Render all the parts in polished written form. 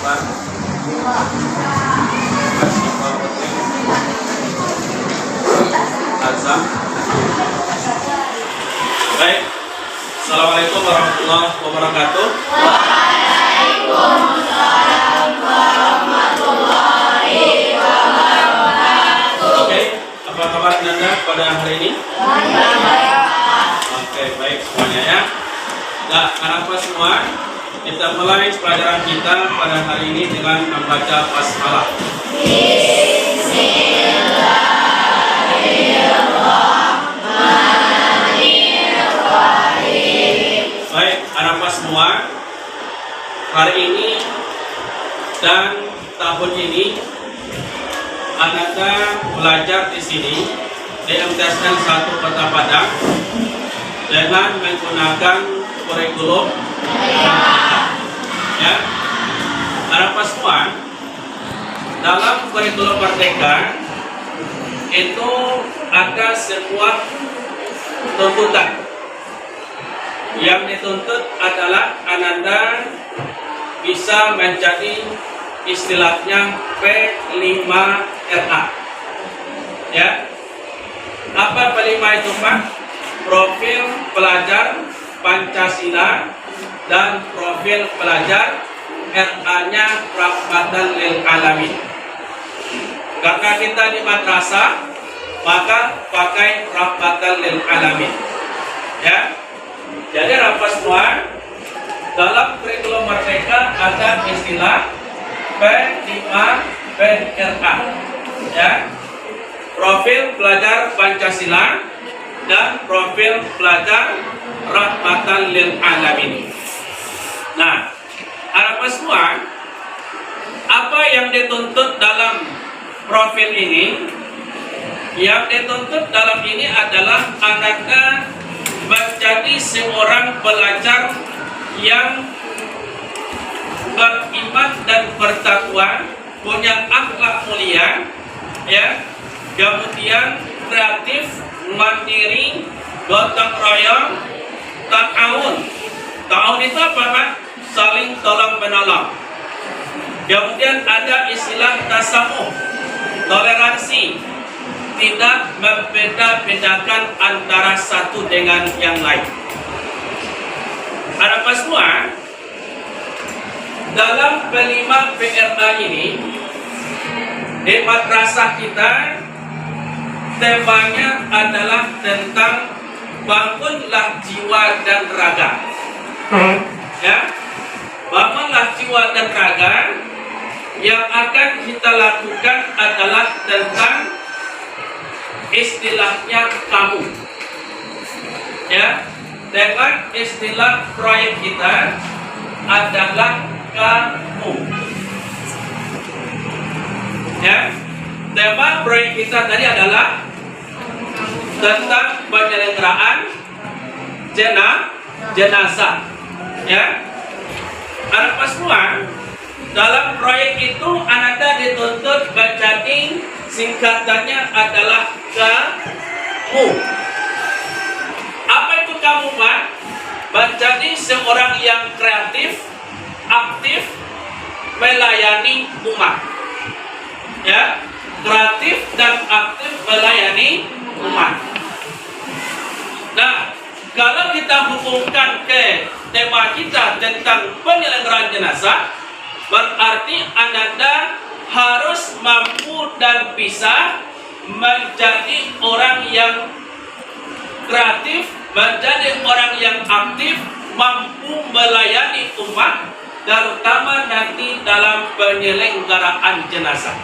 Akbar. Azam. Baik. Assalamualaikum warahmatullahi wabarakatuh. Waalaikumsalam warahmatullahi wabarakatuh. Oke, apa kabar Anda pada hari ini? Oke, baik semuanya ya. Nah, kenapa semua? Kita mulai pelajaran kita pada hari ini dengan membaca basmalah. Bismillahirrahmanirrahim. Baik, anak-anak semua, hari ini dan tahun ini anak-anak belajar di sini di MTSN 1 Kota Padang dengan menggunakan kurikulum ya. Anak-anak semua, dalam kurikulum Merdeka itu ada sebuah tuntutan. Yang dituntut adalah Ananda bisa menjadi istilahnya P5RA. Ya. Apa P5 itu, Pak? Profil pelajar Pancasila dan profil pelajar RA-nya Rahmatan lil Alamin. Karena kita di madrasah, maka pakai Rahmatan lil Alamin. Ya. Jadi rapat semua, dalam kurikulum Merdeka ada istilah P5PRA. Ya. Profil pelajar Pancasila dan profil pelajar Rahmatan lil Alamin. Nah, anak-anak semua, apa yang dituntut dalam profil ini? Yang dituntut dalam ini adalah anaknya menjadi seorang pelajar yang beriman dan bertakwa, punya akhlak mulia, ya, kemudian kreatif, mandiri, gotong royong, ta'awun. Ta'awun itu apa, Pak? Saling tolong menolong. Kemudian ada istilah tasamuh, toleransi, tidak membeda-bedakan antara satu dengan yang lain. Anak-anak semua, dalam P5PRA ini di madrasah kita temanya adalah tentang bangunlah jiwa dan raga. Ya, bangunlah jiwa dan raga. Yang akan kita lakukan adalah tentang istilahnya kamu. Ya, dengan istilah proyek kita adalah kamu. Ya, tema proyek kita tadi adalah tentang penyelenggaraan jenazah. Ya, anak-anak semua, dalam proyek itu Anda dituntut menjadi, singkatannya adalah kamu. Apa itu kamu, Pak? Menjadi seorang yang kreatif, aktif, melayani umat. Ya, kreatif dan aktif melayani umat. Nah, kalau kita hubungkan ke tema kita tentang penyelenggaraan jenazah, berarti Anda harus mampu dan bisa menjadi orang yang kreatif, menjadi orang yang aktif, mampu melayani umat, terutama nanti dalam penyelenggaraan jenazah.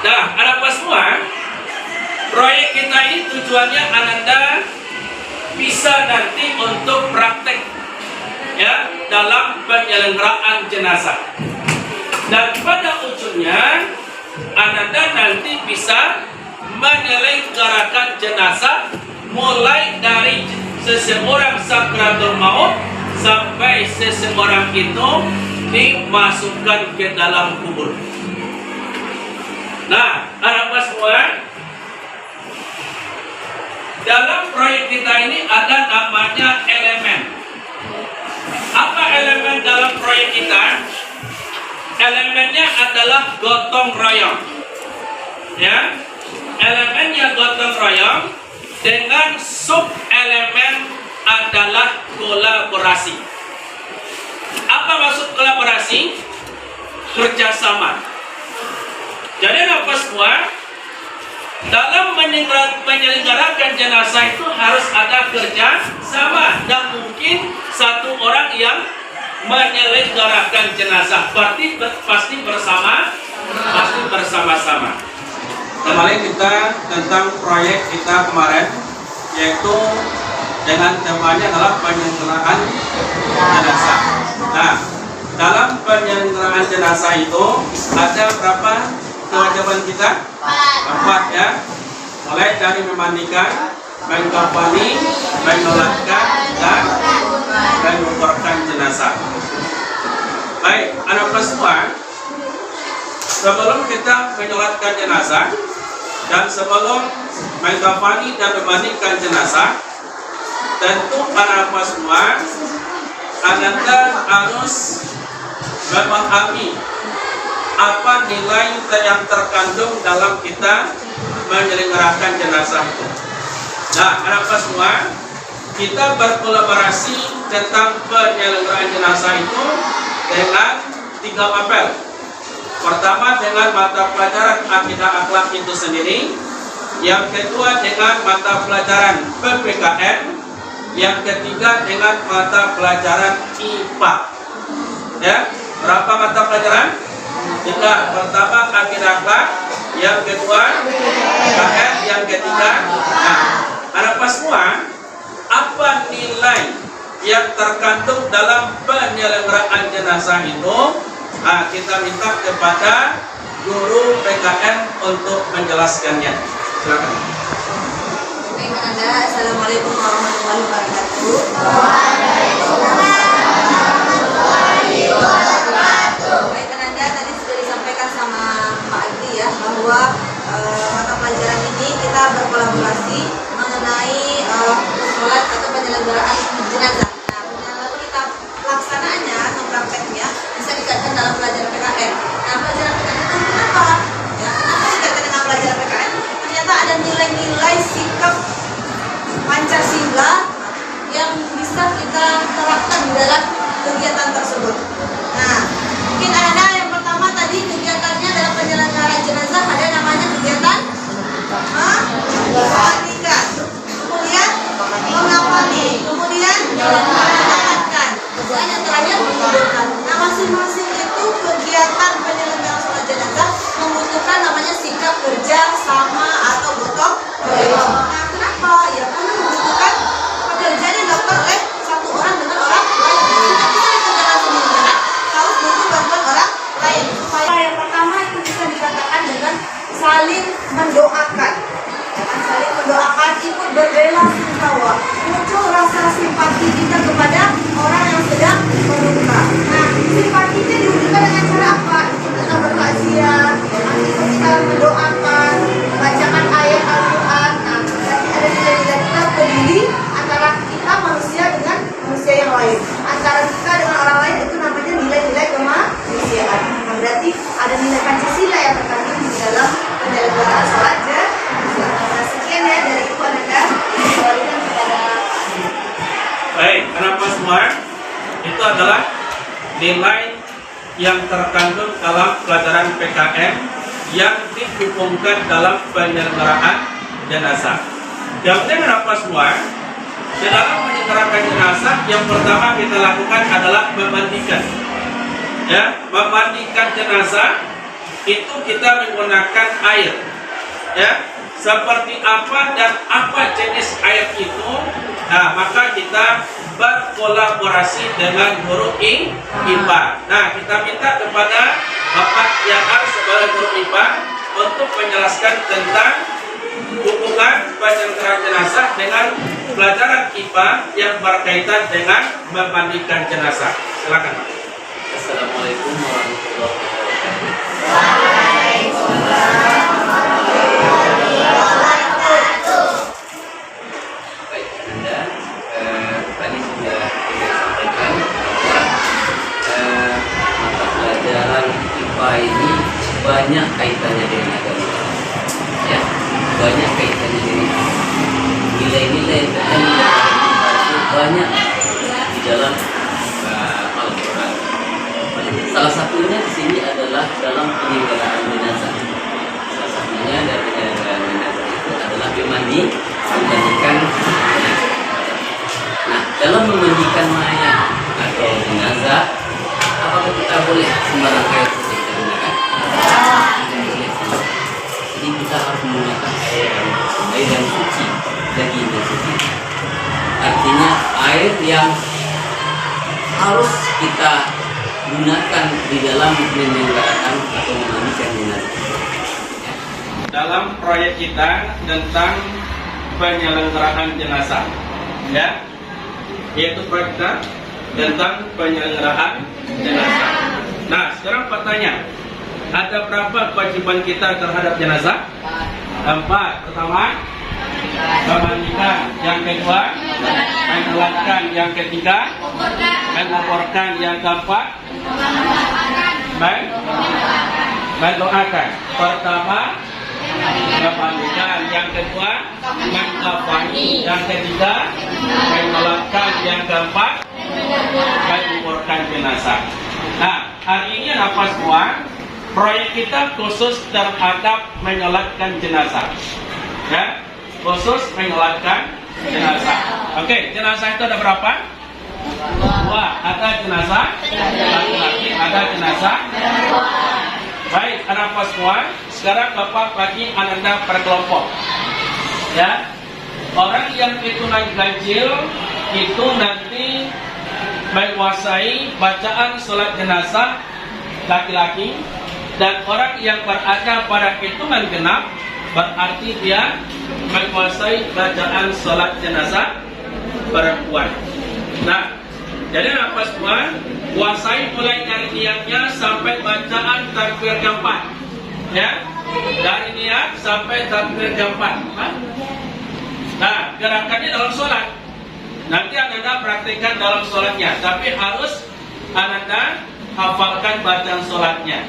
Nah, anak-anak semua, proyek kita ini tujuannya Anda bisa nanti untuk praktek, ya, dalam penyelenggaraan jenazah. Dan pada ujungnya Anda nanti bisa menyelenggarakan jenazah mulai dari seseorang sakratul maut sampai seseorang itu dimasukkan ke dalam kubur. Nah, anak-anak semua, dalam proyek kita ini ada namanya elemen. Apa elemen dalam proyek kita? elemennya adalah gotong royong. Ya, elemennya gotong royong dengan sub elemen adalah kolaborasi. Apa maksud kolaborasi? Kerjasama. Jadi apa semua? Dalam menyelenggarakan jenazah itu harus ada kerja sama. Dan mungkin satu orang yang menyelenggarakan jenazah pasti bersama-sama. Kembali kita tentang proyek kita kemarin, yaitu dengan temanya adalah penyelenggaraan jenazah. Nah, dalam penyelenggaraan jenazah itu ada berapa kewajiban kita? 4 ya. Mulai dari memandikan, mengkafani, menyolatkan, dan menguburkan jenazah. Baik, anak-anak semua, sebelum kita menyolatkan jenazah dan sebelum mengkafani dan memandikan jenazah, tentu anak-anak semua Anda harus memahami apa nilai yang terkandung dalam kita menyelenggarakan jenazah itu. Nah, anak-anak semua, kita berkolaborasi tentang penyelenggaraan jenazah itu dengan 3 mapel. Pertama dengan mata pelajaran akidah akhlak itu sendiri. Yang kedua dengan mata pelajaran PPKN. Yang ketiga dengan mata pelajaran IPA. Ya, berapa mata pelajaran? 3. Pertama akidah akhlak, yang kedua PPKN, yang ketiga. Nah, anak-anak semua, apa nilai yang terkandung dalam penyelenggaraan jenazah itu? Nah, kita minta kepada guru PKN untuk menjelaskannya. Silakan. Baik, Anda. Assalamualaikum warahmatullahi wabarakatuh. Baik, Anda, tadi sudah disampaikan sama Pak Agri ya, bahwa mata pelajaran ini kita berkolaborasi mengenai sholat atau penyelenggaraan jenazah. Nah, kita pelaksanaannya atau prakteknya bisa dikaitkan dalam pelajaran PKN. Nah, pelajaran PKN itu kenapa? Ya, kenapa dikaitkan dengan pelajaran PKN? Ternyata ada nilai-nilai sikap Pancasila yang bisa kita terapkan di dalam kegiatan tersebut. Nah, mungkin ada yang pertama tadi kegiatannya dalam penyelenggaraan jenazah ada namanya kegiatan memandikan, kemudian mengawali, kemudian menyolatkan, dan yang terakhir menguburkan. Nah, masing-masing itu kegiatan penyelenggaraan sholat jenazah membutuhkan namanya sikap kerja sama atau gotong royong. Nah, kenapa? Ya karena membutuhkan pekerjaan yang dilakukan oleh satu orang dengan orang lain. Tidak bisa dikerjakan sendirian, harus butuh bantuan orang lain. Supaya yang pertama itu bisa dikatakan dengan saling mendoakan. Saling mendoakan, ikut berbela-sungkawa, muncul rasa simpati kita kepada orang yang sedang berduka. Nah, simpatinya diwujudkan dengan cara apa? Kita bertakziah, kita mendoakan, bacakan ayat Al-Quran. Nah, berarti ada nilai-nilai kita peduli antara kita manusia dengan manusia yang lain. Antara kita dengan orang lain itu namanya nilai-nilai kemanusiaan. Nah, berarti ada nilai Pancasila yang terkandung di dalam penyelenggaraan sholat jenazah. Nah, sekian ya dari Ibu Anda. Kembalikan kepada. Baik, anak-anak semua, itu adalah nilai yang terkandung dalam pelajaran PKN yang dihubungkan dalam penyelenggaraan jenazah. Yang penting anak-anak semua, di dalam menyelenggarakan jenazah yang pertama kita lakukan adalah memandikan. Ya, memandikan jenazah itu kita menggunakan air. Ya, seperti apa dan apa jenis air itu, nah maka kita berkolaborasi dengan guru IPA. Nah, kita minta kepada Bapak yang sebagai guru IPA untuk menjelaskan tentang hubungan penyelenggaraan jenazah dengan pelajaran IPA yang berkaitan dengan memandikan jenazah. Silakan, Pak. Assalamualaikum warahmatullahi wabarakatuh. Baik, Anda tadi sudah saya sampaikan bahwa mata pelajaran banyak kaitannya dengan agama. Ya, banyak kaitannya dengan nilai-nilai yang terkandung itu banyak di dalam Al-Quran. Salah satunya di sini adalah dalam penyelenggaraan jenazah. Salah satunya dari penyelenggaraan jenazah itu adalah memandikan mayat. Nah, dalam memandikan mayat atau jenazah, apakah kita boleh sembarang air putih kita gunakan? Tidak boleh. Jadi kita harus menggunakan air yang suci, daging yang suci. Artinya air yang harus kita gunakan di dalam menyelenggarakan atau memandikan jenazah. Dalam proyek kita tentang penyelenggaraan jenazah, ya, yaitu proyek kita tentang penyelenggaraan jenazah. Nah, sekarang pertanyaan, ada berapa kewajiban kita terhadap jenazah? 4. Pertama, memandikan. Yang kedua, menyolatkan. Yang ketiga, menguburkan. Yang keempat, mendoakan. Pertama, memandikan. Yang kedua, mengkafani. Yang ketiga, menyolatkan. Yang keempat, menguburkan jenazah. Nah, hari ini apa semua? Proyek kita khusus terhadap menyolatkan jenazah, ya, khusus menyolatkan jenazah. Oke, jenazah itu ada berapa? 2. Ada jenazah laki-laki, ada jenazah. Baik, anak semua. Sekarang Bapak bagi Anda per kelompok, ya. Orang yang hitungan ganjil itu nanti menguasai bacaan sholat jenazah laki-laki, dan orang yang berada pada hitungan genap berarti dia menguasai bacaan sholat jenazah perempuan. Nah, jadi apa semua? Kuasai mulai dari niatnya sampai bacaan takbir keempat, ya, dari niat sampai takbir keempat. Nah, gerakannya dalam sholat. Nanti Anda praktikkan dalam sholatnya, tapi harus Anda hafalkan bacaan sholatnya.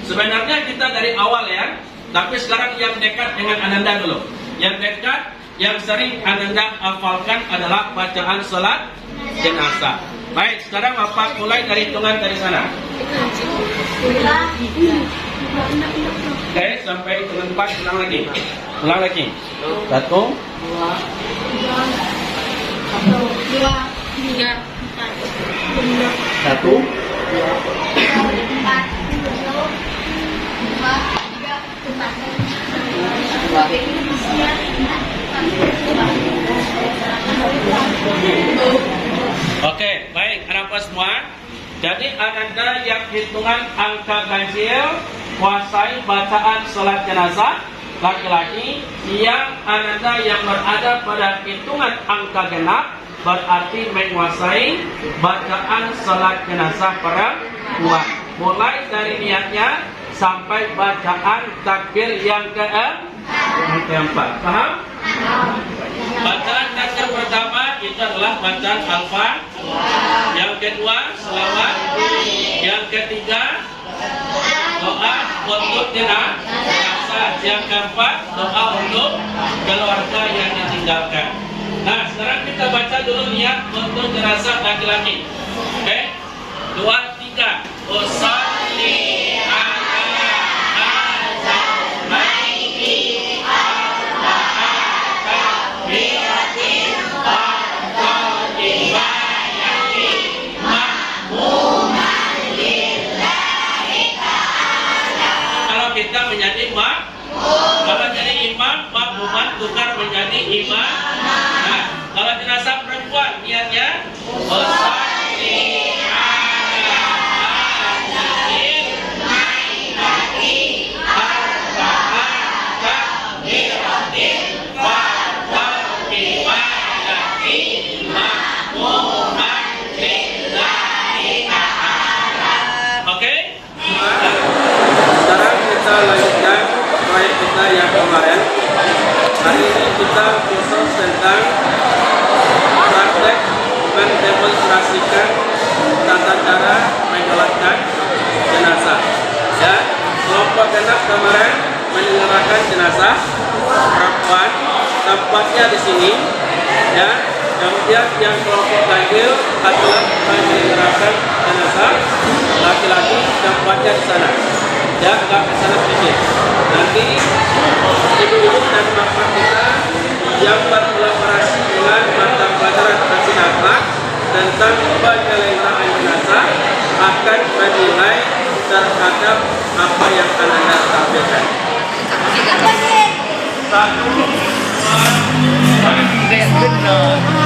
Sebenarnya kita dari awal, ya, tapi sekarang yang dekat dengan Anda dulu. Yang dekat, yang sering Anda hafalkan adalah bacaan sholat jenazah. Baik, sekarang Bapak mulai dari hitungan dari sana. Oke, sampai hitungan 4, ulang lagi. Ulang lagi. 1, 2, 3, 4, 1, 4. Oke, baik, anak semua. Jadi Anda yang hitungan angka ganjil kuasai bacaan sholat jenazah laki-laki, yang Anda yang berada pada hitungan angka genap berarti menguasai bacaan sholat jenazah perempuan. Mulai dari niatnya sampai bacaan takbir yang keempat. Paham? Bacaan takbir pertama itu adalah bacaan Al-Fatihah. Yang kedua selawat. Yang ketiga doa untuk jenazah. Yang keempat doa untuk keluarga yang ditinggalkan. Nah, sekarang kita baca dulu niat untuk jenazah laki-laki. Oke? 2, 3. Usolli ala al-maiti arba'ata takbiratin fardhu ma'muman lillahi ta'ala. Kalau kita menjadi imam, kalau jadi imam, makmuman tukar menjadi imam. Nah, kalau jenazah perempuan niatnya usolli yang kemarin. Hari ini kita khusus tentang praktek mendemonstrasikan kemarin menyelenggarakan jenazah perempuan, tempatnya di sini, ya. Kemudian yang kelompok ganjil adalah menyelenggarakan jenazah laki-laki, tempatnya di sana, ya, agak ke sana sedikit. Nanti ibu-ibu dan bapak kita yang berkolaborasi dengan mata pelajaran kasih akhlak tentang penyelenggaraan jenazah akan menilai terhadap apa yang akan Anda sampaikan. Satu, dua, tiga.